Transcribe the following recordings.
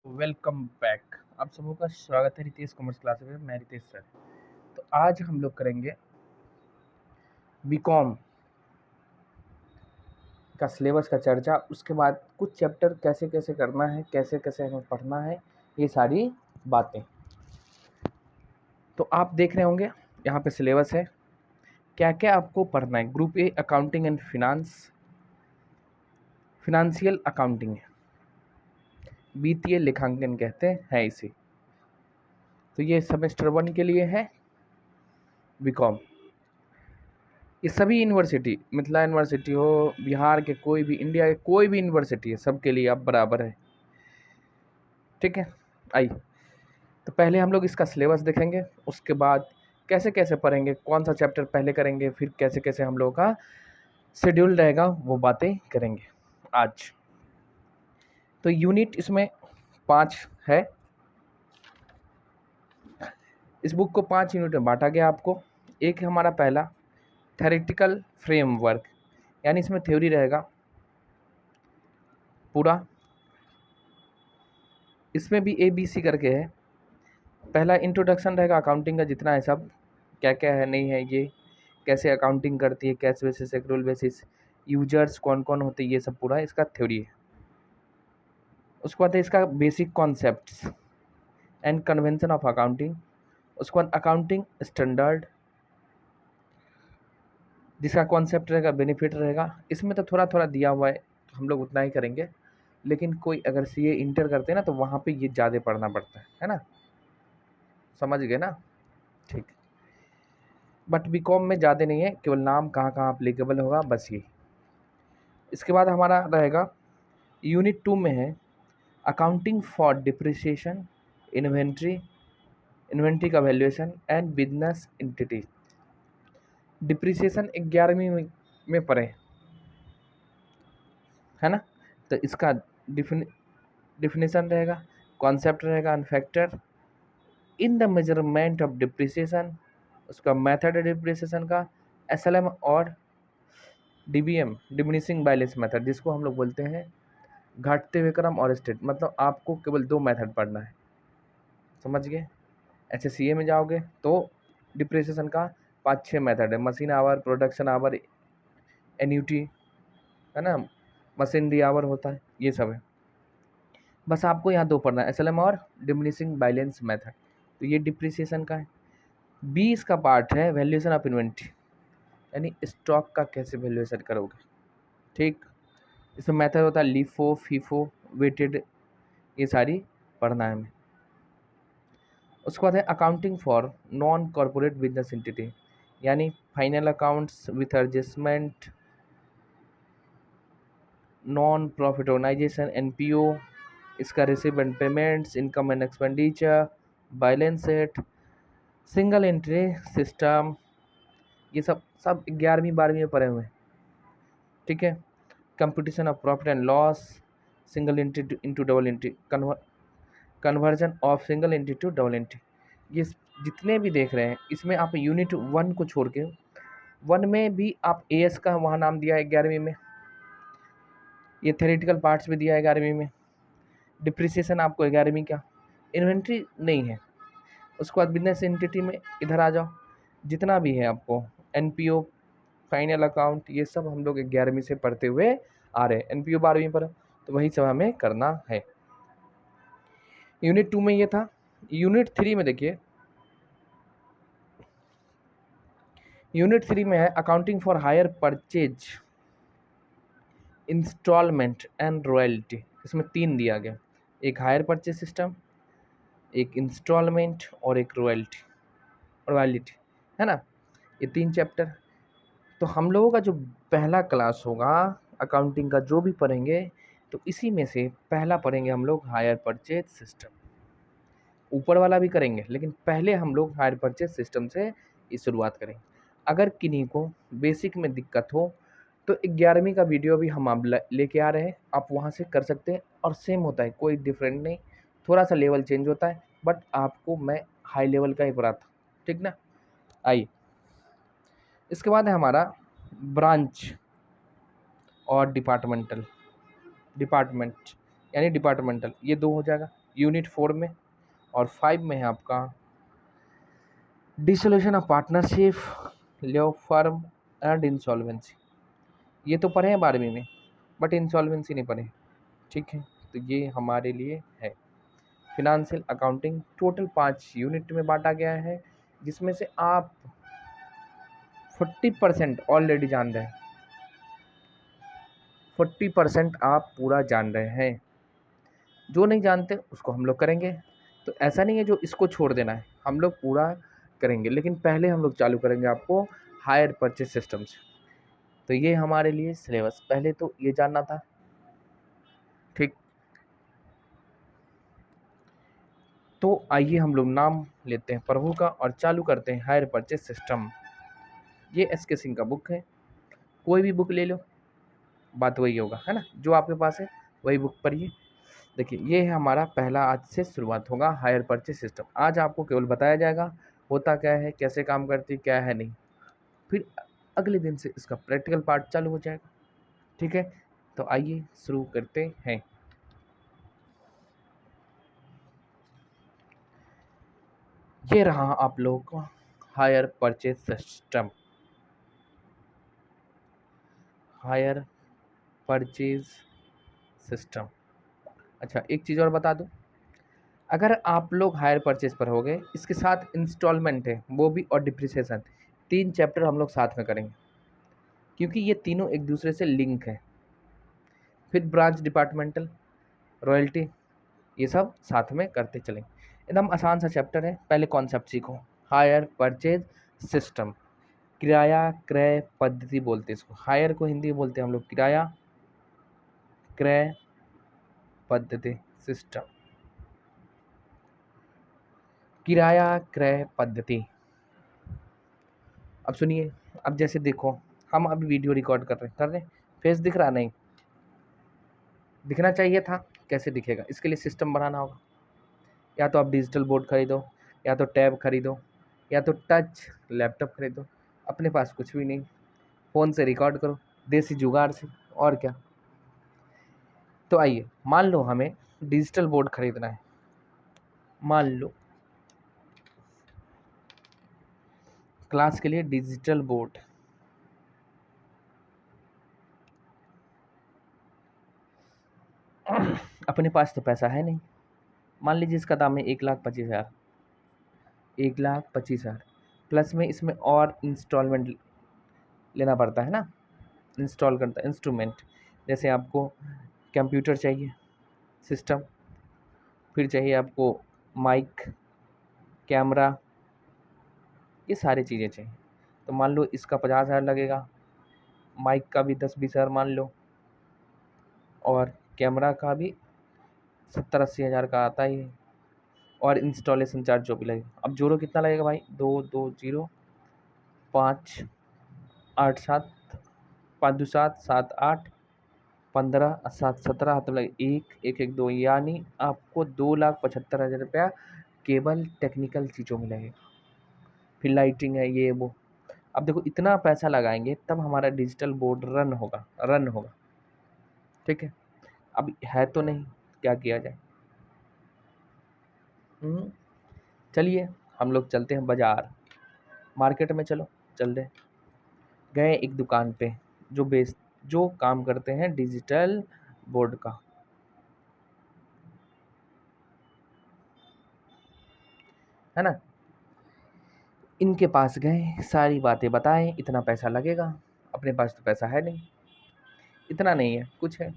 Welcome back. आप सबों का स्वागत है रितेश कॉमर्स क्लासेस में। मैं रितेश सर। तो आज हम लोग करेंगे बीकॉम का सिलेबस का चर्चा। उसके बाद कुछ चैप्टर कैसे कैसे करना है, कैसे कैसे हमें पढ़ना है, ये सारी बातें। तो आप देख रहे होंगे यहाँ पे सिलेबस है, क्या क्या आपको पढ़ना है। Group A accounting and financial accounting है, वित्तीय लेखांकन कहते हैं इसे। तो ये सेमेस्टर 1 के लिए है बीकॉम। ये सभी यूनिवर्सिटी, मिथिला यूनिवर्सिटी हो, बिहार के कोई भी, इंडिया के कोई भी यूनिवर्सिटी है, सबके लिए अब बराबर है। ठीक है, आइए तो पहले हम लोग इसका सिलेबस देखेंगे, उसके बाद कैसे कैसे पढ़ेंगे, कौन सा चैप्टर पहले करेंगे, फिर कैसे कैसे हम लोगों का शेड्यूल रहेगा, वो बातें करेंगे आज। तो यूनिट इसमें 5 है। इस बुक को 5 यूनिट में बांटा गया आपको। एक है हमारा पहला थ्योरेटिकल फ्रेमवर्क, यानी इसमें थ्योरी रहेगा पूरा। इसमें भी ABC करके है। पहला इंट्रोडक्शन रहेगा अकाउंटिंग का, जितना है सब, क्या क्या है नहीं है, ये कैसे अकाउंटिंग करती है, cash basis, accrual basis, users कौन कौन होते हैं, ये सब पूरा इसका थ्योरी है। उसके बाद है इसका basic concepts and convention of accounting. उसके बाद अकाउंटिंग स्टैंडर्ड, जिसका कॉन्सेप्ट रहेगा, बेनिफिट रहेगा। इसमें तो थोड़ा थोड़ा दिया हुआ है, तो हम लोग उतना ही करेंगे। लेकिन कोई अगर CA इंटर करते हैं ना, तो वहाँ पे ये ज़्यादा पढ़ना पड़ता है ना, समझ गए ना। ठीक, बट बीकॉम में ज़्यादा नहीं है, केवल नाम कहाँ कहाँ अप्लीकेबल होगा, बस ये। इसके बाद हमारा रहेगा यूनिट 2 में है अकाउंटिंग फॉर डिप्रिसिएशन, इन्वेंट्री का valuation and business entity. Depreciation 11वीं में पढ़े है ना, तो इसका डिफिनेशन रहेगा, कॉन्सेप्ट रहेगा, and factor in the measurement of depreciation, उसका मेथड है डिप्रिसिएशन का, SLM और DBM, डिमिनिशिंग बैलेंस मेथड, जिसको हम लोग बोलते हैं घटते हुए क्रम और स्टेट। मतलब आपको केवल 2 मेथड पढ़ना है, समझ गए। HCA में जाओगे तो डिप्रिसिएशन का 5-6 मेथड है, machine hour, production hour, annuity, है ना, मशीनरी आवर होता है, ये सब है। बस आपको यहाँ 2 पढ़ना है, SLM और डिमिनिशिंग बैलेंस मेथड। तो ये डिप्रिसिएशन का है। 20 का पार्ट है वैल्यूएशन ऑफ इन्वेंट्री, यानी स्टॉक का कैसे वैल्यूएशन करोगे। ठीक, इसमें मेथड होता है LIFO, FIFO, वेटेड, ये सारी पढ़ना है हमें। उसके बाद है accounting for non corporate business entity, यानी final accounts with adjustment, non profit organization, NPO, इसका receive and payments, income and expenditure, balance sheet, single entry system, ये सब 11वीं 12वीं में पढ़े हुए हैं। ठीक है, computation of profit and loss, single entry into double entry, conversion of single entry to double entry, ये जितने भी देख रहे हैं, इसमें आप यूनिट 1 को छोड़ के 1 में भी आप AS का वहाँ नाम दिया है 11वीं में, ये थ्योरेटिकल पार्ट्स भी दिया है 11वीं में, डिप्रिसिएशन आपको 11वीं का, इन्वेंट्री नहीं है। उसके बाद बिजनेस एंटिटी में इधर आ जाओ, जितना भी है आपको NPO, फाइनल अकाउंट, ये सब हम लोग 11वीं से पढ़ते हुए आ रहे हैं। NPO 12वीं पर, तो वही सब हमें करना है। यूनिट 2 में ये था। यूनिट 3 में देखिए, यूनिट 3 में है accounting for hire purchase, instalment and royalty. इसमें 3 दिया गया, एक हायर परचेज सिस्टम, एक इंस्टॉलमेंट और एक रॉयल्टी, है ना, ये 3 चैप्टर। तो हम लोगों का जो पहला क्लास होगा अकाउंटिंग का, जो भी पढ़ेंगे, तो इसी में से पहला पढ़ेंगे हम लोग हायर परचेज सिस्टम। ऊपर वाला भी करेंगे, लेकिन पहले हम लोग हायर परचेज सिस्टम से ये शुरुआत करेंगे। अगर किन्हीं को बेसिक में दिक्कत हो तो 11वीं का वीडियो भी हम आप लेके आ रहे हैं, आप वहाँ से कर सकते हैं। और सेम होता है, कोई डिफरेंट नहीं, थोड़ा सा लेवल चेंज होता है, बट आपको मैं हाई लेवल का ही पढ़ाता, ठीक ना। आइए, इसके बाद है हमारा ब्रांच और डिपार्टमेंट, यानी डिपार्टमेंटल, ये 2 हो जाएगा। यूनिट 4 में, और 5 में है आपका dissolution of partnership, law firm and insolvency. ये तो पढ़े हैं 12वीं में, बट इंसॉल्वेंसी नहीं पढ़े। ठीक है, तो ये हमारे लिए है फिनेंशियल अकाउंटिंग। टोटल 5 यूनिट में बांटा गया है, जिसमें से आप 40% ऑलरेडी जान रहे हैं, 40% आप पूरा जान रहे हैं। जो नहीं जानते उसको हम लोग करेंगे। तो ऐसा नहीं है जो इसको छोड़ देना है, हम लोग पूरा करेंगे। लेकिन पहले हम लोग चालू करेंगे आपको हायर परचेज सिस्टम से। तो ये हमारे लिए सिलेबस, पहले तो ये जानना था। ठीक, तो आइए हम लोग नाम लेते हैं प्रभु का और चालू करते हैं हायर परचेज सिस्टम। ये एस.के. सिंह का बुक है, कोई भी बुक ले लो, बात वही होगा, है ना, जो आपके पास है वही बुक पढ़िए। देखिए, ये है हमारा पहला, आज से शुरुआत होगा हायर परचेज सिस्टम। आज आपको केवल बताया जाएगा होता क्या है, कैसे काम करती, क्या है नहीं। फिर अगले दिन से इसका प्रैक्टिकल पार्ट चालू हो जाएगा। ठीक है, तो आइए शुरू करते हैं। ये रहा आप लोगों का higher purchase system. Higher purchase system. अच्छा, एक चीज़ और बता दूं, अगर आप लोग हायर परचेज पर हो गए, इसके साथ इंस्टॉलमेंट है वो भी, और डिप्रिसिएशन, 3 चैप्टर हम लोग साथ में करेंगे, क्योंकि ये तीनों एक दूसरे से लिंक है। फिर ब्रांच डिपार्टमेंटल, रॉयल्टी, ये सब साथ में करते चलेंगे। एकदम आसान सा चैप्टर है। पहले कॉन्सेप्ट सीखो, हायर परचेज सिस्टम। किराया क्रय पद्धति बोलते हैं इसको, हायर को हिंदी में बोलते हैं हम लोग किराया क्रय पद्धति सिस्टम। किराया क्रय पद्धति। अब सुनिए, अब जैसे देखो, हम अभी वीडियो रिकॉर्ड कर रहे हैं, फेस दिख रहा नहीं, दिखना चाहिए था, कैसे दिखेगा, इसके लिए सिस्टम बनाना होगा। या तो आप डिजिटल बोर्ड खरीदो, या तो टैब खरीदो, या तो टच लैपटॉप खरीदो। अपने पास कुछ भी नहीं, फ़ोन से रिकॉर्ड करो, देसी जुगाड़ से, और क्या। तो आइए, मान लो हमें डिजिटल बोर्ड खरीदना है, मान लो क्लास के लिए डिजिटल बोर्ड। अपने पास तो पैसा है नहीं, मान लीजिए इसका दाम है 1,25,000, 1,25,000 प्लस में इसमें और इंस्टॉलमेंट लेना पड़ता है ना, इंस्टॉल करता है इंस्ट्रूमेंट। जैसे आपको कंप्यूटर चाहिए, सिस्टम, फिर चाहिए आपको माइक, कैमरा, ये सारी चीज़ें चाहिए। तो मान लो इसका 50,000 लगेगा, माइक का भी 10-20,000 मान लो, और कैमरा का भी 70-80 हज़ार का आता ही है, और इंस्टॉलेशन चार्ज जो भी लगेगा। अब जोड़ो कितना लगेगा भाई, 2 2 0 5 8 7, 5 2 7 7 8 15 7 17, हाथ में लगे 1 1 1 2, यानी आपको 2,75,000 रुपया केवल टेक्निकल चीज़ों में लगेगा। फिर लाइटिंग है, ये वो। अब देखो, इतना पैसा लगाएंगे तब हमारा डिजिटल बोर्ड रन होगा। ठीक है, अब है तो नहीं, क्या किया जाए। चलिए, हम लोग चलते हैं बाज़ार, मार्केट में, चलो चल रहे। गए एक दुकान पे जो काम करते हैं डिजिटल बोर्ड का, है ना। इनके पास गए, सारी बातें बताएं, इतना पैसा लगेगा। अपने पास तो पैसा है नहीं, इतना नहीं है, कुछ है।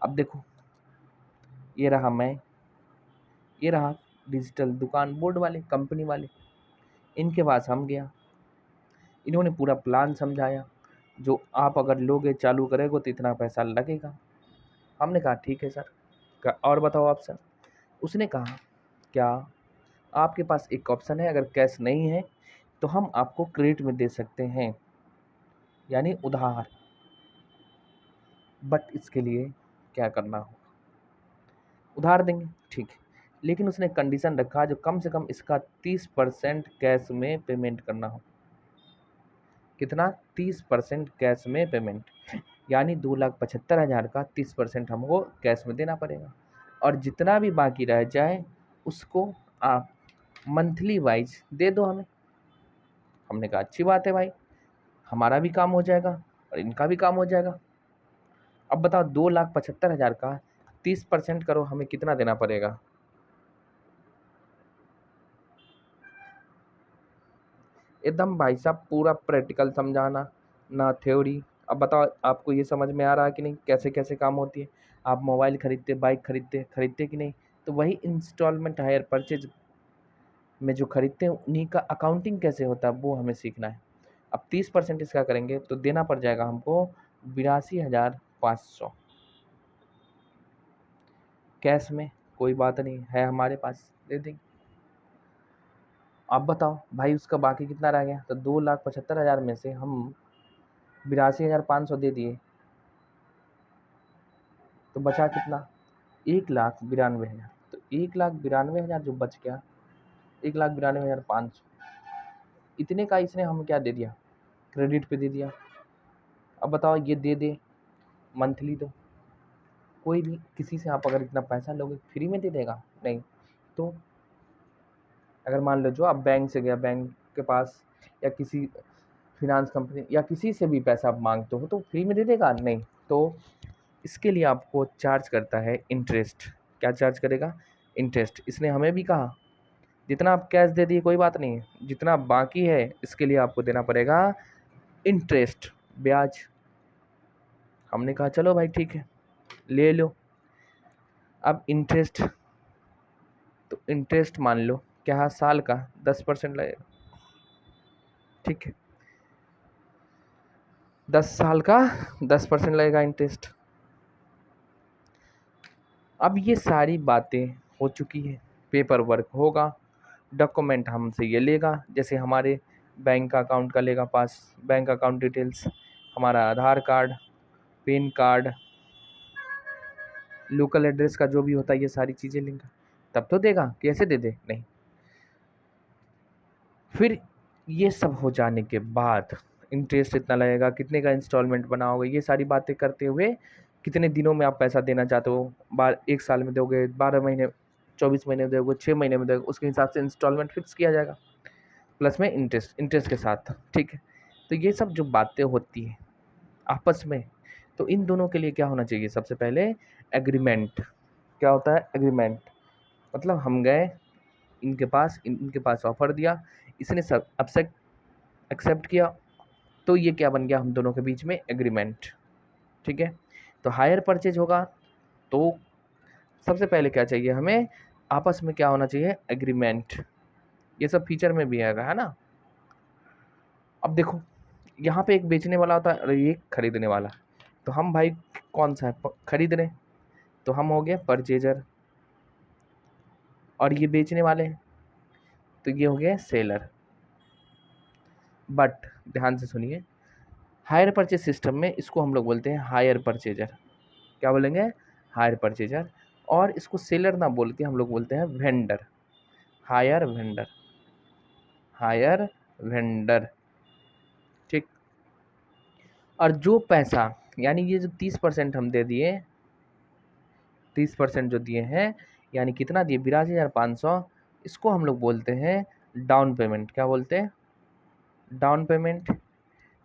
अब देखो, ये रहा मैं, ये रहा डिजिटल दुकान बोर्ड वाले, कंपनी वाले, इनके पास हम गया। इन्होंने पूरा प्लान समझाया, जो आप अगर लोगे, चालू करेगो तो इतना पैसा लगेगा। हमने कहा ठीक है सर, और बताओ आप सर। उसने कहा, क्या आपके पास एक ऑप्शन है, अगर कैश नहीं है तो हम आपको क्रेडिट में दे सकते हैं, यानी उधार, बट इसके लिए क्या करना हो, उधार देंगे, ठीक है, लेकिन उसने कंडीशन रखा जो कम से कम इसका 30% कैश में पेमेंट करना हो। कितना, 30% कैश में पेमेंट, यानी 2,75,000 का 30% हमको कैश में देना पड़ेगा। और जितना भी बाकी रह जाए उसको आप मंथली वाइज दे दो हमें। हमने कहा अच्छी बात है भाई, हमारा भी काम हो जाएगा और इनका भी काम हो जाएगा। अब बताओ 2,75,000 का 30% करो, हमें कितना देना पड़ेगा? एकदम भाई साहब पूरा प्रैक्टिकल समझाना, ना थ्योरी। अब बताओ आपको ये समझ में आ रहा है कि नहीं, कैसे कैसे काम होती है? आप मोबाइल खरीदते, बाइक खरीदते कि नहीं, तो वही इंस्टॉलमेंट हायर परचेज में जो खरीदते हैं उन्हीं का अकाउंटिंग कैसे होता है वो हमें सीखना है। अब 30% इसका करेंगे तो देना पड़ जाएगा हमको 82,500 कैश में। कोई बात नहीं है हमारे पास, दे देंगे। आप बताओ भाई उसका बाकी कितना रह गया? तो 2,75,000 में से हम 82,500 दे दिए तो बचा कितना? 1,92,000। तो 1,92,000 जो बच गया, 1,92,500, इतने का इसने हमें क्या दे दिया? क्रेडिट पे दे दिया। अब बताओ ये दे दे मंथली, तो कोई भी किसी से आप अगर इतना पैसा लोगे फ्री में दे देगा? नहीं। तो अगर मान लो जो आप बैंक से गया, बैंक के पास या किसी फिनांस कंपनी या किसी से भी पैसा आप मांगते हो तो फ्री में दे देगा? नहीं। तो इसके लिए आपको चार्ज करता है इंटरेस्ट। क्या चार्ज करेगा? इंटरेस्ट। इसने हमें भी कहा जितना आप कैश दे दिए कोई बात नहीं, जितना बाकी है इसके लिए आपको देना पड़ेगा इंटरेस्ट, ब्याज। हमने कहा चलो भाई ठीक है ले लो। अब इंटरेस्ट, तो इंटरेस्ट मान लो क्या, साल का 10% लगेगा, ठीक है? 10 साल का 10% लगेगा इंटरेस्ट। अब ये सारी बातें हो चुकी है, पेपर वर्क होगा, डॉक्यूमेंट हमसे ये लेगा, जैसे हमारे बैंक का अकाउंट का लेगा पास, बैंक अकाउंट डिटेल्स, हमारा Aadhaar card, PAN card, local address का जो भी होता है, ये सारी चीज़ें लेगा तब तो देगा, कैसे दे दे? नहीं। फिर ये सब हो जाने के बाद इंटरेस्ट इतना लगेगा, कितने का इंस्टॉलमेंट बनाओगे, ये सारी बातें करते हुए कितने दिनों में आप पैसा देना चाहते हो, 1 साल में दोगे, 12 महीने, 24 महीने में दोगे, 6 महीने में दोगे, उसके हिसाब से इंस्टॉलमेंट फिक्स किया जाएगा प्लस में इंटरेस्ट के साथ, ठीक है? तो ये सब जो बातें होती हैं आपस में, तो इन दोनों के लिए क्या होना चाहिए? सबसे पहले एग्रीमेंट। क्या होता है एग्रीमेंट? मतलब हम गए इनके पास ऑफर दिया, इसने सब एक्सेप्ट किया, तो ये क्या बन गया हम दोनों के बीच में? एग्रीमेंट, ठीक है? तो हायर परचेज होगा तो सबसे पहले क्या चाहिए हमें? आपस में क्या होना चाहिए? एग्रीमेंट। ये सब फीचर में भी आएगा, है ना? अब देखो यहाँ पे एक बेचने वाला होता है और एक खरीदने वाला। तो हम भाई कौन सा है? खरीद रहे, तो हम हो गए परचेजर, और ये बेचने वाले हैं तो ये हो गया सेलर। बट ध्यान से सुनिए, हायर परचेज सिस्टम में इसको हम लोग बोलते हैं हायर परचेजर। क्या बोलेंगे? Hire purchaser. और इसको सेलर ना बोल के हम लोग बोलते हैं vendor, higher vendor, higher vendor, ठीक? और जो पैसा, यानी ये जो 30% हम दे दिए, 30% जो दिए हैं, यानी कितना दिए? 82,500, इसको हम लोग बोलते हैं डाउन पेमेंट। क्या बोलते हैं? डाउन पेमेंट,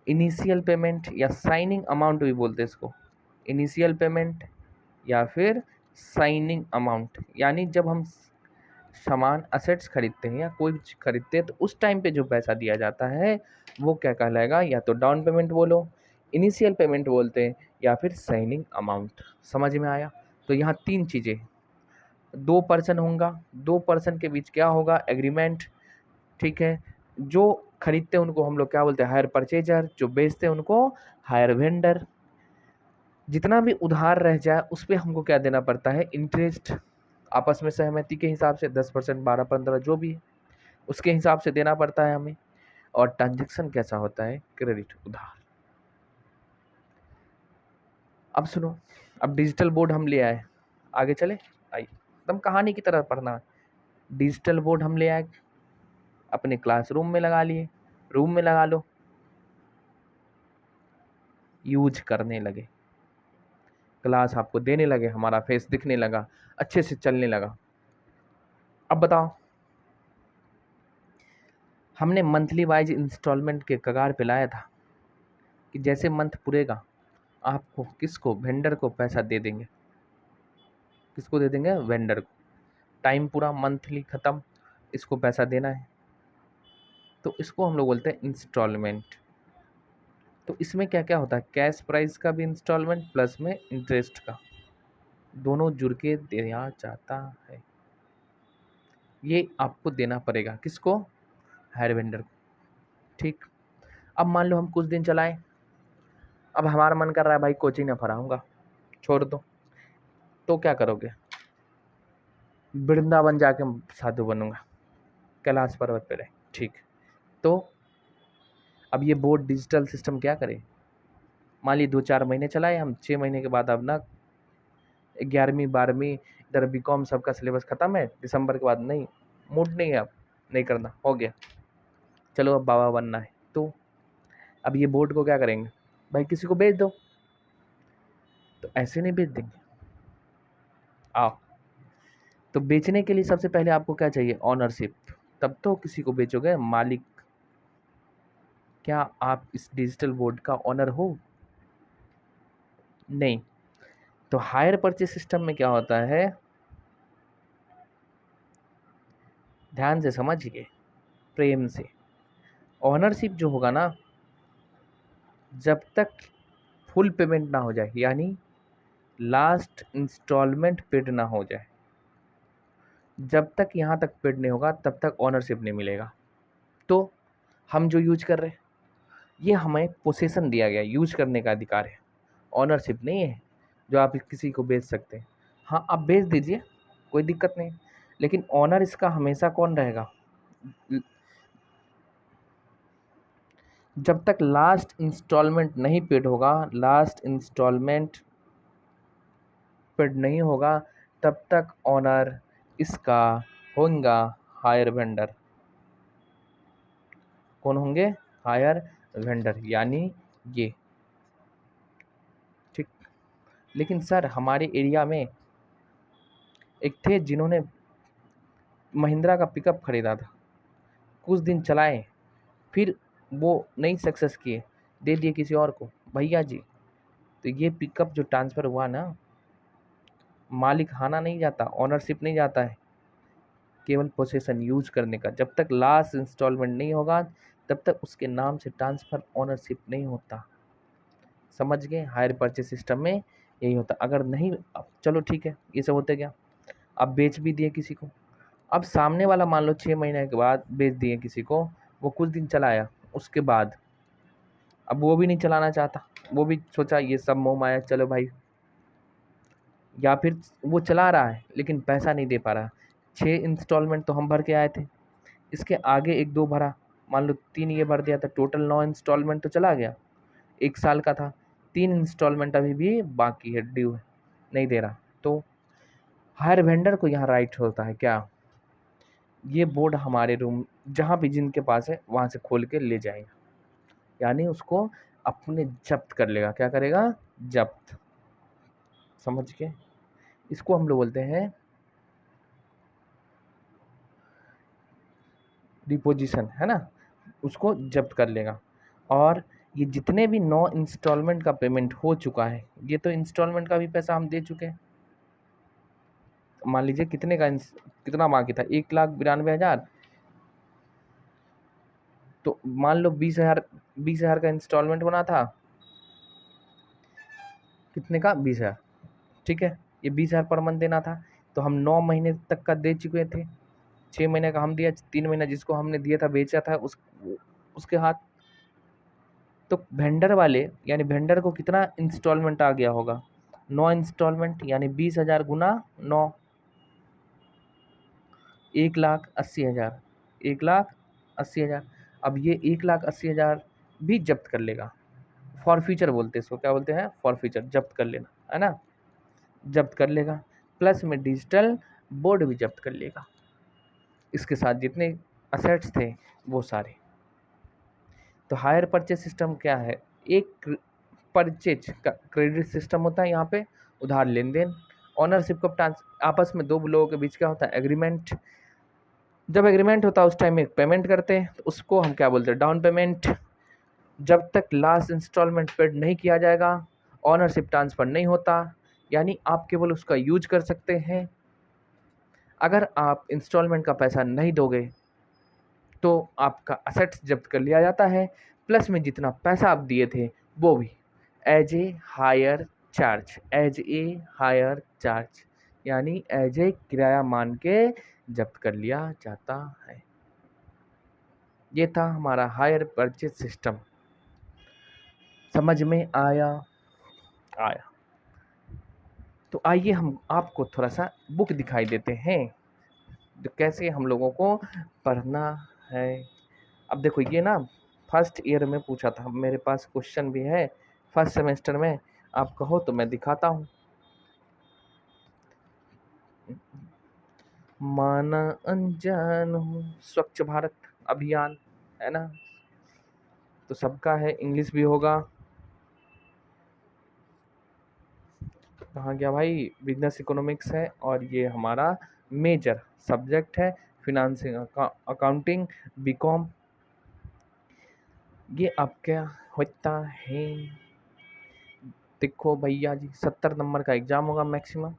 इनिशियल पेमेंट या साइनिंग अमाउंट भी बोलते हैं इसको। इनिशियल पेमेंट या फिर साइनिंग अमाउंट, यानी जब हम सामान असेट्स खरीदते हैं या कोई भी चीज़ खरीदते हैं तो उस टाइम पे जो पैसा दिया जाता है वो क्या कहलाएगा? या तो डाउन पेमेंट बोलो, इनिशियल पेमेंट बोलते हैं, या फिर साइनिंग अमाउंट। समझ में आया? तो यहाँ 3 चीज़ें, 2 पर्सन होगा, 2 पर्सन के बीच क्या होगा? एग्रीमेंट, ठीक है? जो खरीदते हैं उनको हम लोग क्या बोलते हैं? Hire purchaser. जो बेचते हैं उनको हायर वेंडर। जितना भी उधार रह जाए उस पर हमको क्या देना पड़ता है? इंटरेस्ट। आपस में सहमति के हिसाब से 10%, 12, 15 जो भी है उसके हिसाब से देना पड़ता है हमें। और ट्रांजेक्शन कैसा होता है? क्रेडिट, उधार। अब सुनो, अब डिजिटल बोर्ड हम ले आए, आगे चले, आइए एकदम कहानी की तरह पढ़ना। डिजिटल बोर्ड हम ले आए, अपने क्लासरूम में लगा लिए, रूम में लगा लो, यूज करने लगे। क्लास आपको देने लगे, हमारा फेस दिखने लगा, अच्छे से चलने लगा। अब बताओ, हमने मंथली वाइज इंस्टॉलमेंट के कगार पे लाया था कि जैसे मंथ पूरेगा आपको किसको, वेंडर को पैसा दे देंगे। किसको दे देंगे? वेंडर को। टाइम पूरा मंथली ख़त्म, इसको पैसा देना है, तो इसको हम लोग बोलते हैं इंस्टॉलमेंट। तो इसमें क्या क्या होता है? कैश प्राइस का भी इंस्टॉलमेंट प्लस में इंटरेस्ट का, दोनों जुड़ के दिया जाता है। ये आपको देना पड़ेगा, किसको? हायर वेंडर को। ठीक। अब मान लो हम कुछ दिन चलाए, अब हमारा मन कर रहा है भाई कोचिंग ना पढ़ाऊंगा, छोड़ दो, तो क्या करोगे? वृंदावन जाके साधु बनूंगा, कैलाश पर्वत पे रहे। ठीक। तो अब ये बोर्ड डिजिटल सिस्टम क्या करे? मान ली 2-4 महीने चलाए हम, 6 महीने के बाद अब ना 11वीं 12वीं इधर बीकॉम सबका सिलेबस खत्म है, दिसंबर के बाद नहीं, मूड नहीं है, अब नहीं करना, हो गया, चलो अब बाबा बनना है। तो अब ये बोर्ड को क्या करेंगे? भाई किसी को बेच दो। तो ऐसे नहीं बेच देंगे। आओ, तो बेचने के लिए सबसे पहले आपको क्या चाहिए? ऑनरशिप। तब तो किसी को बेचोगे, मालिक। क्या आप इस डिजिटल बोर्ड का ऑनर हो? नहीं। तो हायर परचेज सिस्टम में क्या होता है, ध्यान से समझिए, प्रेम से। ऑनरशिप जो होगा ना, जब तक फुल पेमेंट ना हो जाए, यानी लास्ट इंस्टॉलमेंट पेड ना हो जाए, जब तक यहाँ तक पेड नहीं होगा तब तक ऑनरशिप नहीं मिलेगा। तो हम जो यूज कर रहे हैं, ये हमें पोसेसन दिया गया, यूज करने का अधिकार है, ऑनरशिप नहीं है जो आप किसी को बेच सकते हैं। हाँ, आप बेच दीजिए, कोई दिक्कत नहीं, लेकिन ऑनर इसका हमेशा कौन रहेगा? जब तक लास्ट इंस्टॉलमेंट नहीं पेड होगा, लास्ट इंस्टॉलमेंट पेड नहीं होगा, तब तक ऑनर इसका होगा हायर वेंडर। कौन होंगे? हायर वेंडर, यानी ये। ठीक। लेकिन सर हमारे एरिया में एक थे जिन्होंने महिंद्रा का पिकअप खरीदा था, कुछ दिन चलाए, फिर वो नहीं सक्सेस किए, दे दिए किसी और को। भैया जी, तो ये पिकअप जो ट्रांसफ़र हुआ ना, मालिक हाना नहीं जाता, ऑनरशिप नहीं जाता है, केवल पोसेसन यूज करने का। जब तक लास्ट इंस्टॉलमेंट नहीं होगा तब तक उसके नाम से ट्रांसफ़र ऑनरशिप नहीं होता। समझ गए? हायर परचेज सिस्टम में यही होता। अगर नहीं, अब चलो ठीक है, ये सब होते क्या, अब बेच भी दिए किसी को। अब सामने वाला मान लो 6 महीने के बाद बेच दिए किसी को, वो कुछ दिन चलाया, उसके बाद अब वो भी नहीं चलाना चाहता, वो भी सोचा ये सब मोह माया, चलो भाई, या फिर वो चला रहा है लेकिन पैसा नहीं दे पा रहा। 6 इंस्टॉलमेंट तो हम भर के आए थे, इसके आगे 1-2 भरा, मान लो 3 ये भर दिया, तो टोटल 9 इंस्टॉलमेंट तो चला गया, 1 साल का था, 3 इंस्टॉलमेंट अभी भी बाकी है, ड्यू है, नहीं दे रहा। तो हर वेंडर को यहाँ राइट होता है क्या, ये बोर्ड हमारे रूम जहाँ भी जिनके पास है वहाँ से खोल के ले जाएगा, यानी उसको अपने जब्त कर लेगा। क्या करेगा? जब्त। समझ के? इसको हम लोग बोलते हैं डिपोजिशन, है ना, उसको जब्त कर लेगा। और ये जितने भी 9 इंस्टॉलमेंट का पेमेंट हो चुका है, ये तो इंस्टॉलमेंट का भी पैसा हम दे चुके हैं। मान लीजिए कितने का कितना बाकी था, 1,92,000, तो मान लो 20,000 का इंस्टॉलमेंट बना था, कितने का? 20,000। ठीक है, ये 20,000 पर मंथ देना था, तो हम 9 महीने तक का दे चुके थे, 6 महीने का हम दिया, 3 महीना जिसको हमने दिया था बेचा था उसके हाथ। तो वेंडर वाले, यानी वेंडर को कितना इंस्टॉलमेंट आ गया होगा? 9 इंस्टॉलमेंट, यानी 20,000 गुना 9, 1,80,000, 1,80,000। अब ये 1,80,000 भी जब्त कर लेगा, फॉर फ्यूचर बोलते हैं इसको, क्या बोलते हैं? फॉर फ्यूचर, जब्त कर लेना, है ना, जब्त कर लेगा, प्लस में डिजिटल बोर्ड भी जब्त कर लेगा, इसके साथ जितने असेट्स थे वो सारे। तो हायर परचेज सिस्टम क्या है? एक परचेज का क्रेडिट सिस्टम होता है यहाँ पे, उधार लेन देन। ऑनरशिप का आपस में दो लोगों के बीच क्या होता है, एग्रीमेंट। जब एग्रीमेंट होता है उस टाइम एक पेमेंट करते हैं, तो उसको हम क्या बोलते हैं, डाउन पेमेंट। जब तक लास्ट इंस्टॉलमेंट पेड नहीं किया जाएगा ऑनरशिप ट्रांसफ़र नहीं होता, यानी आप केवल उसका यूज कर सकते हैं। अगर आप इंस्टॉलमेंट का पैसा नहीं दोगे तो आपका असेट्स जब्त कर लिया जाता है, प्लस में जितना पैसा आप दिए थे वो भी as a hire charge, as a hire charge, यानी एज ए किराया मान के जब्त कर लिया जाता है। ये था हमारा हायर परचेज सिस्टम। समझ में आया? आया। तो आइए हम आपको थोड़ा सा बुक दिखाई देते हैं, तो कैसे हम लोगों को पढ़ना है। अब देखो ये ना फर्स्ट ईयर में पूछा था, मेरे पास क्वेश्चन भी है फर्स्ट सेमेस्टर में, आप कहो तो मैं दिखाता हूँ। माना अनजान हूँ, स्वच्छ भारत अभियान है ना, तो सबका है, इंग्लिश भी होगा। कहाँ गया भाई, बिजनेस इकोनॉमिक्स है, और ये हमारा मेजर सब्जेक्ट है फिनांसिंग अकाउंटिंग बीकॉम। ये अब क्या होता है, देखो भैया जी 70 नंबर का एग्जाम होगा मैक्सिमम,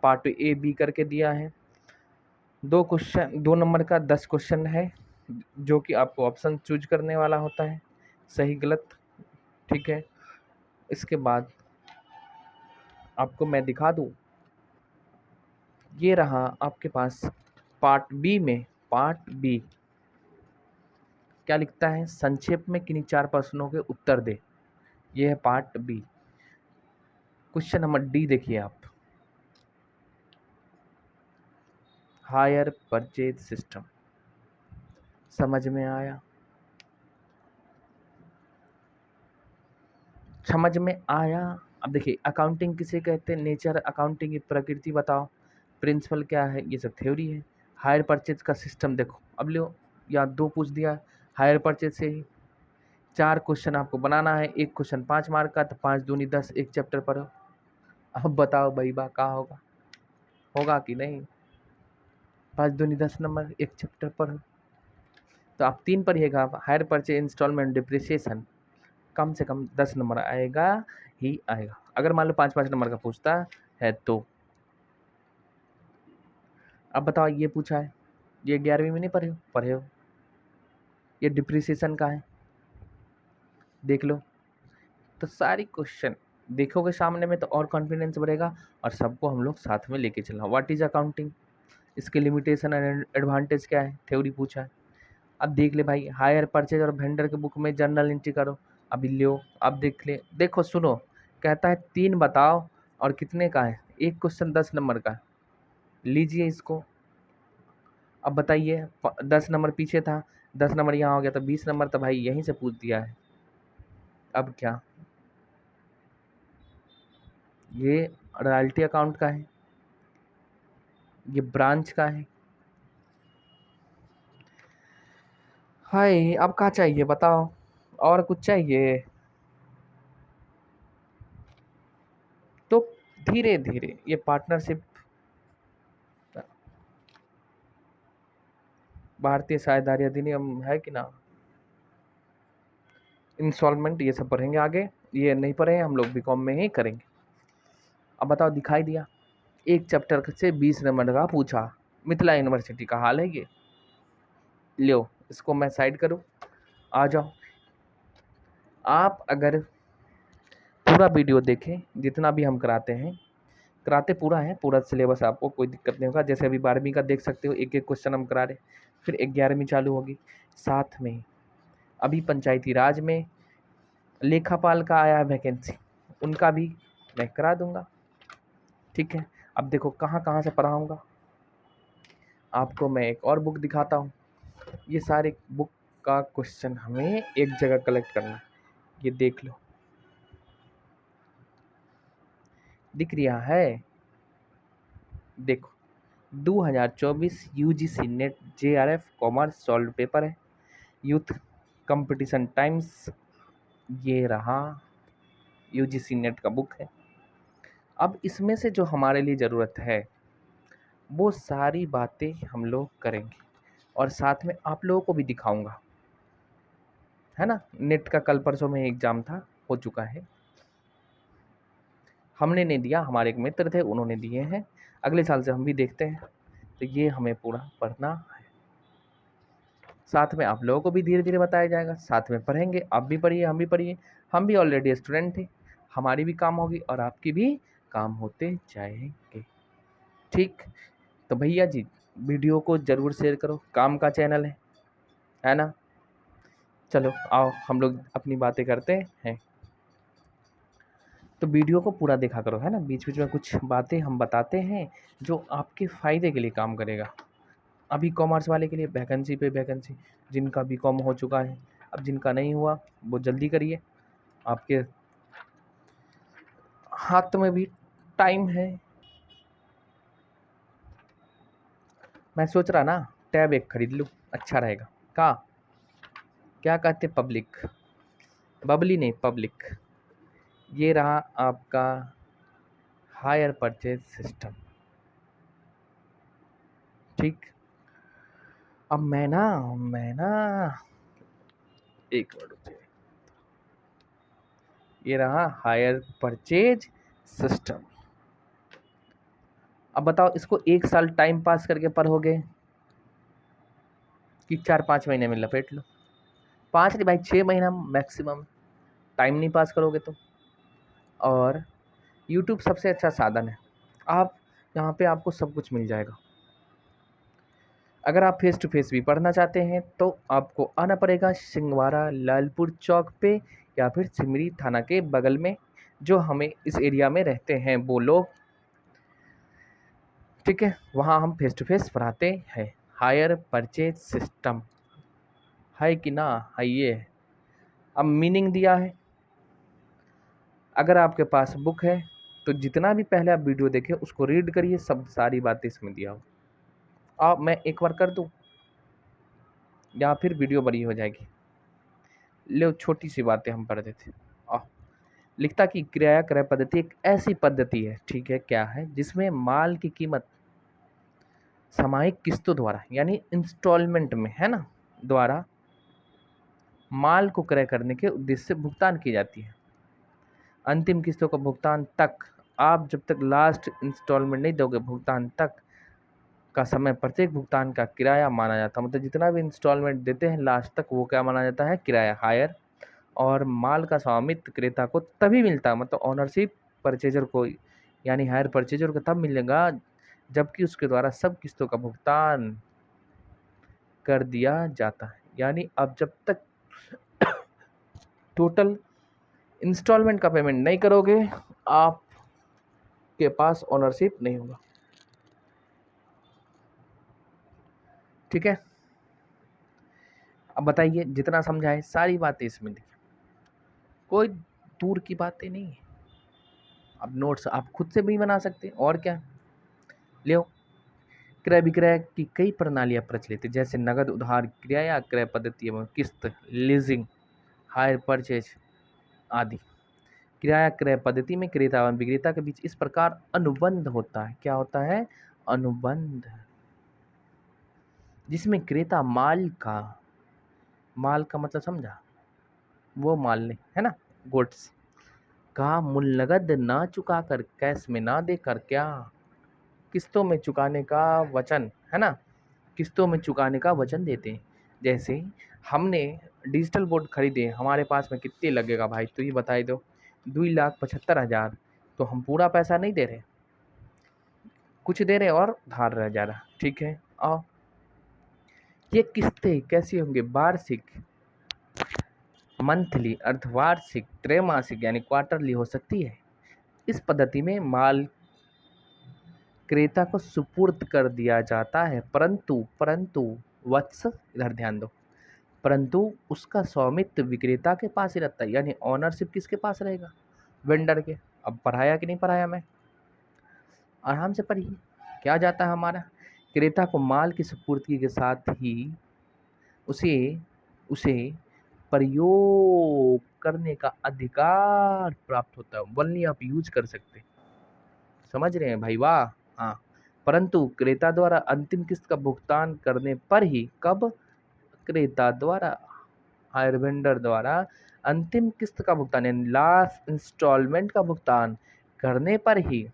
पार्ट ए बी करके दिया है। दो नंबर का 10 क्वेश्चन है, जो कि आपको ऑप्शन चूज करने वाला होता है, सही गलत, ठीक है। इसके बाद आपको मैं दिखा दूं, ये रहा आपके पास पार्ट बी में, पार्ट बी क्या लिखता है, संक्षेप में किन्हीं 4 प्रश्नों के उत्तर दे। ये है part B. Question number D देखिए आप, हायर परचेज सिस्टम। समझ में आया? समझ में आया? अब देखिए अकाउंटिंग किसे कहते हैं, नेचर अकाउंटिंग की प्रकृति बताओ, प्रिंसिपल क्या है, ये सब थ्योरी है। हायर परचेज का सिस्टम देखो, अब लो या 2 पूछ दिया हायर परचेज से ही, 4 क्वेश्चन आपको बनाना है, एक क्वेश्चन 5 मार्क का, तो 5 दूनी 10, एक चैप्टर पढ़ो। अब बताओ भाई बा क्या होगा, होगा कि नहीं? 5 दूनी 10 नंबर, एक चैप्टर पढ़ो। तो आप 3 पढ़िएगा, हायर परचेज इंस्टॉलमेंट डिप्रिसिएशन, कम से कम 10 नंबर आएगा ही आएगा, अगर मान लो 5-5 नंबर का पूछता है तो। अब बताओ ये पूछा है, ये 11वीं में नहीं पढ़े हो, ये डिप्रिसिएशन का है, देख लो। तो सारी क्वेश्चन देखोगे सामने में तो और कॉन्फिडेंस बढ़ेगा, और सबको हम लोग साथ में लेके चलना। व्हाट इज अकाउंटिंग, इसके लिमिटेशन एंड एडवांटेज क्या है, थ्योरी पूछा है। अब देख ले भाई, हायर परचेज और वेंडर के बुक में जर्नल एंट्री करो, अभी लियो, अब देख ले, देखो सुनो, कहता है 3 बताओ और कितने का है, एक क्वेश्चन 10 नंबर का, लीजिए इसको। अब बताइए 10 नंबर पीछे था, 10 नंबर यहाँ हो गया, तो 20 नंबर तो भाई यहीं से पूछ दिया है। अब क्या, ये रॉयल्टी अकाउंट का है, ये ब्रांच का है। हाय अब क्या चाहिए बताओ, और कुछ चाहिए? तो धीरे धीरे ये पार्टनरशिप, भारतीय साझेदारी अधिनियम है कि ना, इंस्टॉलमेंट, ये सब पढ़ेंगे आगे, ये नहीं पढ़े हम लोग बीकॉम में ही करेंगे। अब बताओ दिखाई दिया, एक चैप्टर से 20 नंबर का पूछा, मिथिला यूनिवर्सिटी का हाल है ये। लो इसको मैं साइड करूँ, आ जाओ। आप अगर पूरा वीडियो देखें, जितना भी हम कराते हैं, कराते पूरा है, पूरा सिलेबस, आपको कोई दिक्कत नहीं होगा। जैसे अभी 12वीं का देख सकते हो, एक एक क्वेश्चन हम करा रहे, फिर 11वीं चालू होगी साथ में। अभी पंचायती राज में लेखापाल का आया है वैकेंसी, उनका भी मैं करा दूंगा, ठीक है। अब देखो कहाँ कहाँ से पढ़ाऊँगा आपको, मैं एक और बुक दिखाता हूँ। ये सारे बुक का क्वेश्चन हमें एक जगह कलेक्ट करना है, ये देख लो, दिख रहा है, देखो 2024 UGC net JRF commerce solve paper है, यूथ कंपटीशन टाइम्स, ये रहा यूजीसी नेट का बुक है। अब इसमें से जो हमारे लिए ज़रूरत है वो सारी बातें हम लोग करेंगे और साथ में आप लोगों को भी दिखाऊंगा, है ना। नेट का कल परसों में एग्ज़ाम था, हो चुका है। हमने नहीं दिया, हमारे एक मित्र थे उन्होंने दिए हैं। अगले साल से हम भी देखते हैं। तो ये हमें पूरा पढ़ना है, साथ में आप लोगों को भी धीरे धीरे बताया जाएगा, साथ में पढ़ेंगे, आप भी पढ़िए हम भी पढ़िए। हम भी ऑलरेडी स्टूडेंट थे, हमारी भी काम होगी और आपकी भी काम होते जाएंगे। ठीक, तो भैया जी वीडियो को ज़रूर शेयर करो, काम का चैनल है ना। चलो आओ हम लोग अपनी बातें करते हैं। तो वीडियो को पूरा देखा करो, है ना। बीच बीच में कुछ बातें हम बताते हैं जो आपके फ़ायदे के लिए काम करेगा। अभी कॉमर्स वाले के लिए वैकेंसी पे वैकेंसी, जिनका बीकॉम हो चुका है, अब जिनका नहीं हुआ वो जल्दी करिए, आपके हाथ में भी टाइम है। मैं सोच रहा ना टैब एक खरीद लूँ, अच्छा रहेगा। क्या कहते पब्लिक, बबली नहीं पब्लिक। ये रहा आपका हायर परचेज सिस्टम। ठीक, अब मैं ना एक मिनट रुकिए। ये रहा हायर परचेज सिस्टम। अब बताओ इसको 1 साल टाइम पास करके पढ़ोगे कि 4-5 महीने में लपेट लो। 5 नहीं भाई, 6 महीना मैक्सिमम। टाइम नहीं पास करोगे तो। और यूट्यूब सबसे अच्छा साधन है, आप यहाँ पे आपको सब कुछ मिल जाएगा। अगर आप फेस टू फेस भी पढ़ना चाहते हैं तो आपको आना पड़ेगा सिंगवाड़ा लालपुर चौक पे, या फिर सिमरी थाना के बगल में, जो हमें इस एरिया में रहते हैं वो लोग। ठीक है, वहाँ हम फेस टू फेस पढ़ाते हैं। हायर परचेज सिस्टम है कि ना है, ये है। अब मीनिंग दिया है, अगर आपके पास बुक है तो जितना भी पहले आप वीडियो देखें उसको रीड करिए, सब सारी बातें इसमें दिया हो। अब मैं एक बार कर दूं या फिर वीडियो बड़ी हो जाएगी। लो छोटी सी बातें हम पढ़ देते। आ लिखता कि किराया क्रय पद्धति एक ऐसी पद्धति है, ठीक है क्या है, जिसमें माल की कीमत सामयिक किस्तों द्वारा यानी इंस्टॉलमेंट में, है ना, द्वारा माल को क्रय करने के उद्देश्य से भुगतान की जाती है। अंतिम किस्तों का भुगतान तक, आप जब तक लास्ट इंस्टॉलमेंट नहीं दोगे भुगतान तक का समय प्रत्येक भुगतान का किराया माना जाता है। मतलब जितना भी इंस्टॉलमेंट देते हैं लास्ट तक वो क्या माना जाता है, किराया, हायर। और माल का स्वामित्व क्रेता को तभी मिलता है, मतलब ऑनरशिप परचेजर को, यानी हायर परचेजर को तब मिलेगा जबकि उसके द्वारा सब किस्तों का भुगतान कर दिया जाता है। यानी अब जब तक टोटल इंस्टॉलमेंट का पेमेंट नहीं करोगे आपके पास ओनरशिप नहीं होगा। ठीक है, अब बताइए, जितना समझा है सारी बातें इसमें लिखी, कोई दूर की बातें नहीं है। अब नोट्स आप खुद से भी बना सकते हैं, और क्या। ले क्रय विक्रय की कई प्रणालियां प्रचलित है, जैसे नगद उधार क्रिया या क्रय पद्धति एवं किस्त, लीजिंग, हायर परचेज आदि। किराया क्रय पद्धति में क्रेता एवं विक्रेता के बीच इस प्रकार अनुबंध होता है। क्या होता है, अनुबंध, जिसमें क्रेता माल का मतलब समझा, वो माल नहीं, है ना, गुड्स का मूल नगद ना चुका कर, कैश में ना देकर, क्या, किस्तों में चुकाने का वचन, है ना, किस्तों में चुकाने का वचन देते हैं। जैसे हमने डिजिटल बोर्ड खरीदे, हमारे पास में कितने लगेगा भाई, तो ये बताई दो, 2,75,000। तो हम पूरा पैसा नहीं दे रहे, कुछ दे रहे और धार रह जा रहा। ठीक है, और ये किस्तें कैसी होंगी, वार्षिक, मंथली, अर्धवार्षिक, त्रैमासिक यानी क्वार्टरली हो सकती है। इस पद्धति में माल क्रेता को सुपुर्द कर दिया जाता है, परंतु परंतु वत्स, इधर ध्यान दो, परंतु उसका स्वामित्व विक्रेता के पास ही रहता है। यानी ऑनरशिप किसके पास रहेगा, वेंडर के। अब पढ़ाया कि नहीं पढ़ाया, मैं आराम से पढ़िए। क्या जाता है हमारा, क्रेता को माल की सुपुर्दगी के साथ ही उसे उसे प्रयोग करने का अधिकार प्राप्त होता है। ओनली आप यूज कर सकते हैं, समझ रहे हैं भाई, वाह। हाँ, परंतु क्रेता द्वारा अंतिम किस्त का भुगतान करने पर ही, कब? क्रेता द्वारा, हायर वेंडर द्वारा अंतिम किस्त का भुगतान यानी लास्ट इंस्टॉलमेंट का भुगतान करने पर ही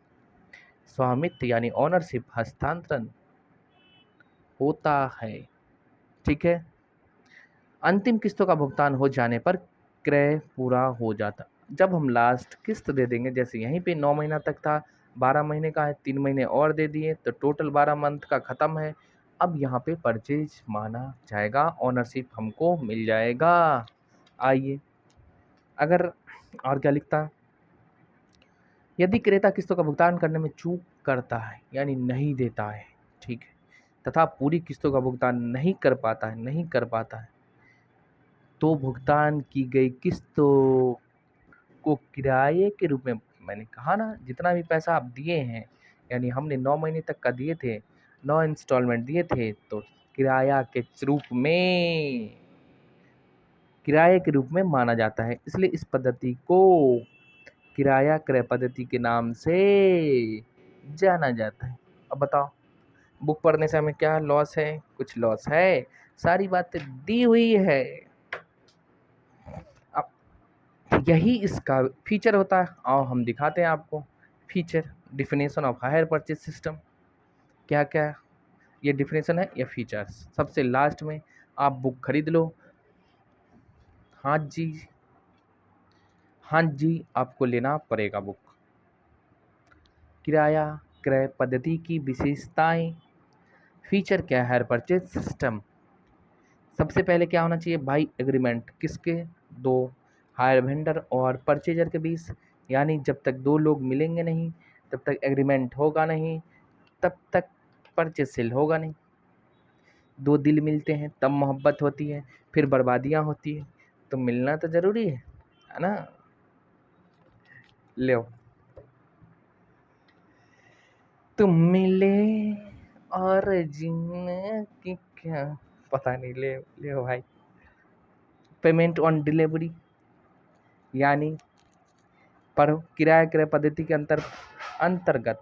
स्वामित्व यानी ओनरशिप हस्तांतरण होता है। ठीक है, अंतिम किस्तों का भुगतान हो जाने पर क्रय पूरा हो जाता। जब हम लास्ट किस्त दे देंगे, जैसे यहीं पे 9 महीना तक था, 12 महीने का है, 3 महीने और दे दिए तो टोटल 12 मंथ का ख़त्म है। अब यहाँ पे परचेज माना जाएगा, ओनरशिप हमको मिल जाएगा। आइए, अगर और क्या लिखता, यदि क्रेता किस्तों का भुगतान करने में चूक करता है यानी नहीं देता है, ठीक है, तथा पूरी किस्तों का भुगतान नहीं कर पाता है, तो भुगतान की गई किस्तों को किराए के रूप में, मैंने कहा ना जितना भी पैसा आप दिए हैं, यानी हमने 9 महीने तक का दिए थे, 9 इंस्टॉलमेंट दिए थे, तो किराया के रूप में, किराए के रूप में माना जाता है। इसलिए इस पद्धति को किराया क्रय पद्धति के नाम से जाना जाता है। अब बताओ, बुक पढ़ने से हमें क्या लॉस है? कुछ लॉस है? सारी बातें दी हुई है। अब यही इसका फीचर होता है, आओ हम दिखाते हैं आपको feature. Definition of higher purchase system क्या क्या, ये डिफिनेशन है, ये फीचर्स सबसे लास्ट में। आप बुक खरीद लो, हाँ जी, हाँ जी, आपको लेना पड़ेगा बुक। किराया क्रय पद्धति की विशेषताएं, फीचर क्या है हायर परचेज सिस्टम। सबसे पहले क्या होना चाहिए भाई? एग्रीमेंट, किसके? दो, हायर वेंडर और परचेजर के बीच, यानी जब तक दो लोग मिलेंगे नहीं तब तक एग्रीमेंट होगा नहीं, तब तक परचेज सेल होगा नहीं। दो दिल मिलते हैं तब मोहब्बत होती है, फिर बर्बादियां होती है, तो मिलना तो जरूरी है ना। ले तुम मिले और जिंदगी क्या, पता नहीं, ले भाई। पेमेंट ऑन डिलीवरी, यानी पर किराया क्रय पद्धति के अंतर्गत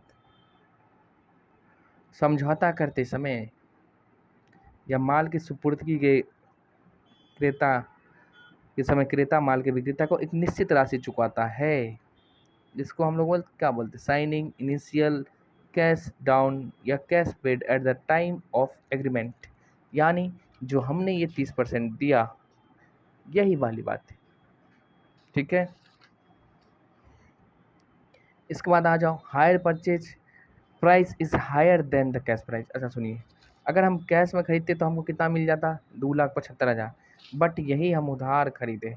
समझौता करते समय या माल की सुपुर्दगी के क्रेता के समय क्रेता माल के विक्रेता को एक निश्चित राशि चुकाता है, जिसको हम लोग क्या बोलते हैं? साइनिंग, इनिशियल, कैश डाउन या cash paid at the time of agreement, यानी जो हमने ये 30% दिया, यही वाली बात है। ठीक है, इसके बाद आ जाओ, hire purchase price is higher than the cash price. अच्छा सुनिए, अगर हम कैश में खरीदते तो हमको कितना मिल जाता? 2,75,000, बट यही हम उधार खरीदे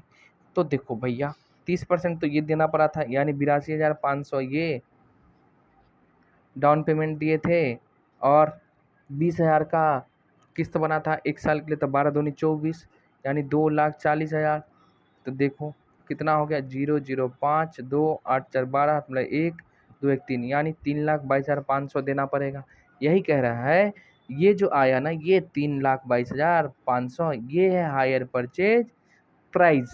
तो देखो भैया 30% तो ये देना पड़ा था, यानी 82,500 ये डाउन पेमेंट दिए थे, और 20,000 का किस्त बना था 1 साल के लिए, तो 12 दूनी 24, यानी 2,40,000। तो देखो कितना हो गया, 0,05, 2, 8, 4, 12, मतलब 1, 2, 1, 3, यानी 3,22,500 देना पड़ेगा। यही कह रहा है, ये जो आया ना, ये 3,22,500, ये है higher purchase price.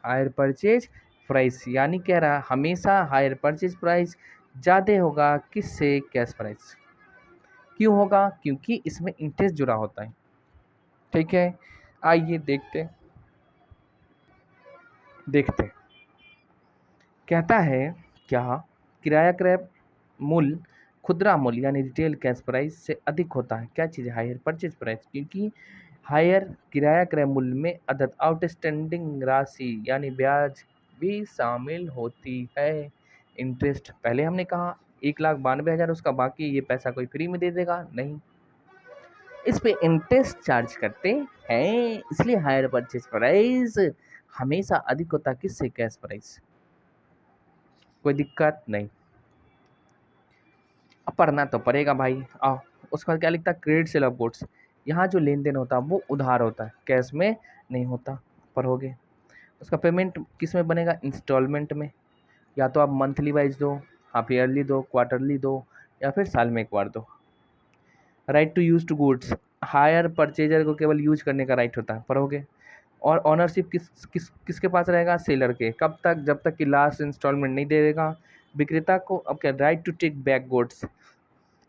Higher purchase price यानी कह रहा है हमेशा हायर परचेज प्राइस ज़्यादा होगा किससे? Cash price. क्यों होगा? क्योंकि इसमें इंटरेस्ट जुड़ा होता है। ठीक है, आइए देखते कहता है क्या, किराया क्रय मूल्य खुदरा मूल्य यानी रिटेल कैश प्राइस से अधिक होता है। क्या चीज़ है? हायर परचेज प्राइस, क्योंकि हायर किराया क्रय मूल्य में अदर आउटस्टैंडिंग राशि यानी ब्याज भी शामिल होती है। इंटरेस्ट पहले हमने कहा 1,92,000, उसका बाकी ये पैसा कोई फ्री में दे देगा? नहीं, इस पे इंटरेस्ट चार्ज करते हैं, इसलिए हायर परचेज प्राइस हमेशा अधिक होता है किससे? Cash price. कोई दिक्कत नहीं, अब पढ़ना तो पड़ेगा भाई। आओ, उसके बाद क्या लिखता है? क्रेडिट सेल ऑफ गुड्स, यहाँ जो लेन देन होता है वो उधार होता है, कैश में नहीं होता। पढ़ोगे, उसका पेमेंट किस में बनेगा? इंस्टॉलमेंट में, या तो आप मंथली वाइज दो, हाफ ईयरली दो, क्वार्टरली दो, या फिर साल में एक बार दो। Right to use to goods, hire purchaser को केवल यूज करने का राइट होता है। पढ़ोगे, और ऑनरशिप किसके पास रहेगा? सेलर के। कब तक? जब तक कि लास्ट इंस्टॉलमेंट नहीं दे देगा, विक्रेता को अब क्या, right to take back goods,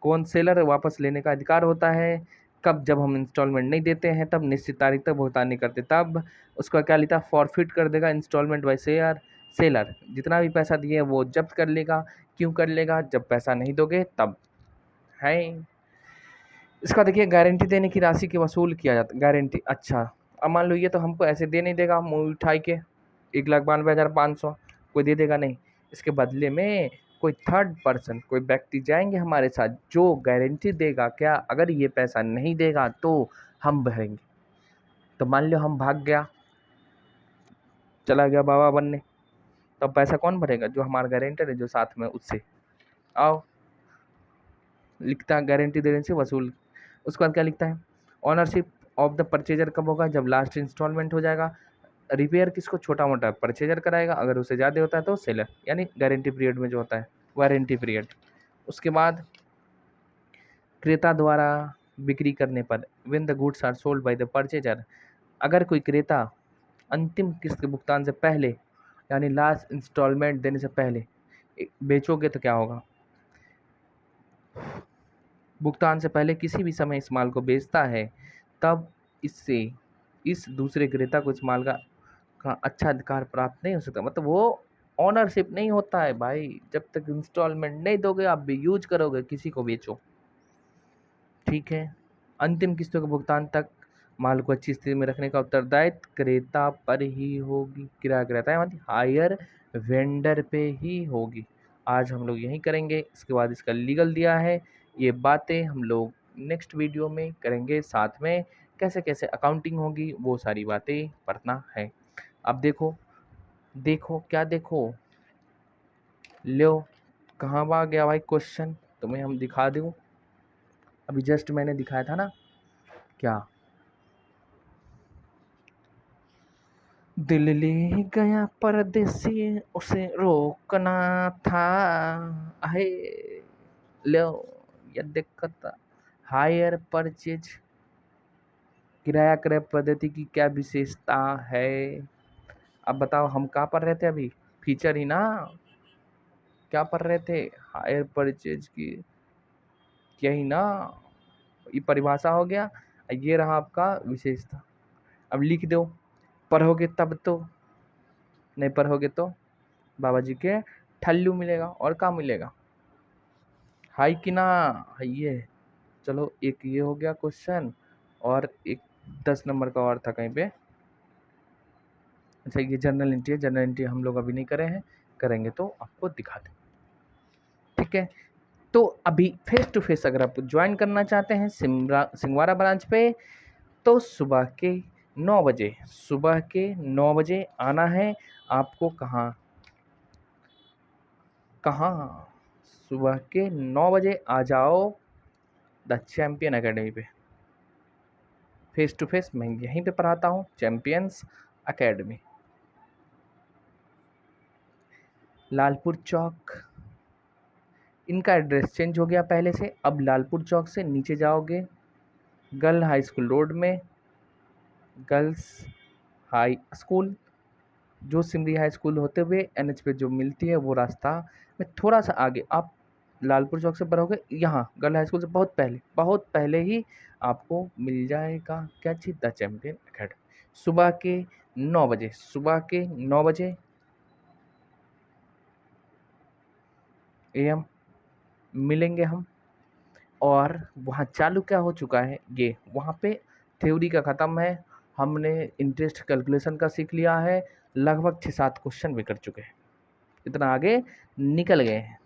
कौन सेलर वापस लेने का अधिकार होता है, कब, जब हम इंस्टॉलमेंट नहीं देते हैं तब, निश्चित तारीख तक भुगतान नहीं करते तब। उसका क्या लिखा, फॉरफिट कर देगा इंस्टॉलमेंट बाय शेयर, सेलर जितना भी पैसा दिए वो जब्त कर लेगा। क्यों कर लेगा, जब पैसा नहीं दोगे तब है। इसका देखिए, गारंटी देने की राशि की वसूल किया जाता है, गारंटी। अच्छा, अब मान लो ये तो हमको ऐसे दे नहीं देगा मूवी उठाई के 1,92,500, कोई दे देगा नहीं। इसके बदले में कोई थर्ड पर्सन, कोई व्यक्ति जाएंगे हमारे साथ जो गारंटी देगा, क्या अगर ये पैसा नहीं देगा तो हम भरेंगे। तो मान लो हम भाग गया, चला गया बाबा बनने, तो अब पैसा कौन भरेगा, जो हमारा गारंटर है जो साथ में, उससे। आओ, लिखता है गारंटी देने से वसूल। उसके बाद क्या लिखता है, ऑनरशिप ऑफ द परचेजर कब होगा, जब लास्ट इंस्टॉलमेंट हो जाएगा। रिपेयर किसको, छोटा मोटा परचेजर कराएगा, अगर उससे ज़्यादा होता है तो सेलर, यानी गारंटी पीरियड में जो होता है वारंटी पीरियड। उसके बाद क्रेता द्वारा बिक्री करने पर, when the goods are sold by the purchaser, अगर कोई क्रेता अंतिम किस्त के भुगतान से पहले, यानी लास्ट इंस्टॉलमेंट देने से पहले बेचोगे तो क्या होगा, भुगतान से पहले किसी भी समय इस माल को बेचता है, तब इससे इस दूसरे क्रेता को इस माल का अच्छा अधिकार प्राप्त नहीं हो सकता। मतलब वो ऑनरशिप नहीं होता है भाई, जब तक इंस्टॉलमेंट नहीं दोगे आप भी यूज करोगे, किसी को बेचो, ठीक है। अंतिम किस्तों के भुगतान तक माल को अच्छी स्थिति में रखने का उत्तरदायित्व क्रेता पर ही होगी, किराया क्रेता है मतलब हायर वेंडर पे ही होगी। आज हम लोग यही करेंगे, इसके बाद इसका लीगल दिया है, ये बातें हम लोग नेक्स्ट वीडियो में करेंगे, साथ में कैसे कैसे अकाउंटिंग होगी वो सारी बातें पढ़ना है। अब देखो, देखो क्या देखो, लो कहाँ आ गया भाई क्वेश्चन, तुम्हें हम दिखा दूँ, अभी जस्ट मैंने दिखाया था ना, क्या, दिल ले गया परदेसी उसे रोकना था, आहे, लो ये दिक्कत। हायर परचेज, किराया क्रय पद्धति की क्या विशेषता है। अब बताओ हम कहाँ पर रहते अभी, फीचर ही ना, क्या पढ़ रहे थे, हायर परचेज की, यही ना, ये परिभाषा हो गया, ये रहा आपका विशेषता। अब लिख दो, पढ़ोगे तब तो, नहीं पढ़ोगे तो बाबा जी के ठल्लू मिलेगा, और क्या मिलेगा, हाई कि ना, ये। चलो एक ये हो गया क्वेश्चन, और एक 10 नंबर का और था कहीं पे। अच्छा, ये जर्नल एंट्री है, जर्नल एंट्री हम लोग अभी नहीं करे हैं, करेंगे तो आपको दिखा दें, ठीक है। तो अभी फेस टू फेस अगर आप ज्वाइन करना चाहते हैं सिंगवारा ब्रांच पे, तो सुबह के 9 बजे, सुबह के 9 बजे आना है आपको। कहाँ कहाँ, सुबह के 9 बजे आ जाओ द चैंपियन एकेडमी पे, फेस टू फेस मैं यहीं पे पढ़ाता हूँ, चैंपियंस एकेडमी, लालपुर चौक। इनका एड्रेस चेंज हो गया पहले से, अब लालपुर चौक से नीचे जाओगे, गर्ल हाई स्कूल रोड में, गर्ल्स हाई स्कूल, जो सिमरी हाई स्कूल होते हुए NH पे जो मिलती है वो रास्ता में थोड़ा सा आगे आप लालपुर चौक से बढ़ोगे, यहाँ गर्ल हाई स्कूल से बहुत पहले ही आपको मिल जाएगा क्या चीज़, द चैंपियन एकेडमी। सुबह के 9 बजे, सुबह के 9 बजे AM मिलेंगे हम। और वहाँ चालू क्या हो चुका है, ये वहाँ पे थ्योरी का ख़त्म है, हमने इंटरेस्ट कैलकुलेशन का सीख लिया है, लगभग 6-7 क्वेश्चन भी कर चुके हैं, इतना आगे निकल गए हैं,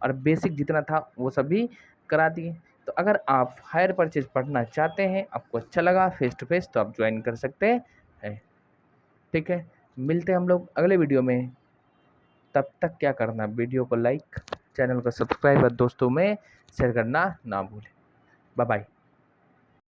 और बेसिक जितना था वो सभी करा दिए। तो अगर आप हायर परचेज पढ़ना चाहते हैं, आपको अच्छा लगा फेस टू फेस, तो आप ज्वाइन कर सकते हैं, ठीक है। मिलते हैं हम लोग अगले वीडियो में, तब तक क्या करना, वीडियो को लाइक, चैनल को सब्सक्राइब और दोस्तों में शेयर करना ना भूलें। Bye bye.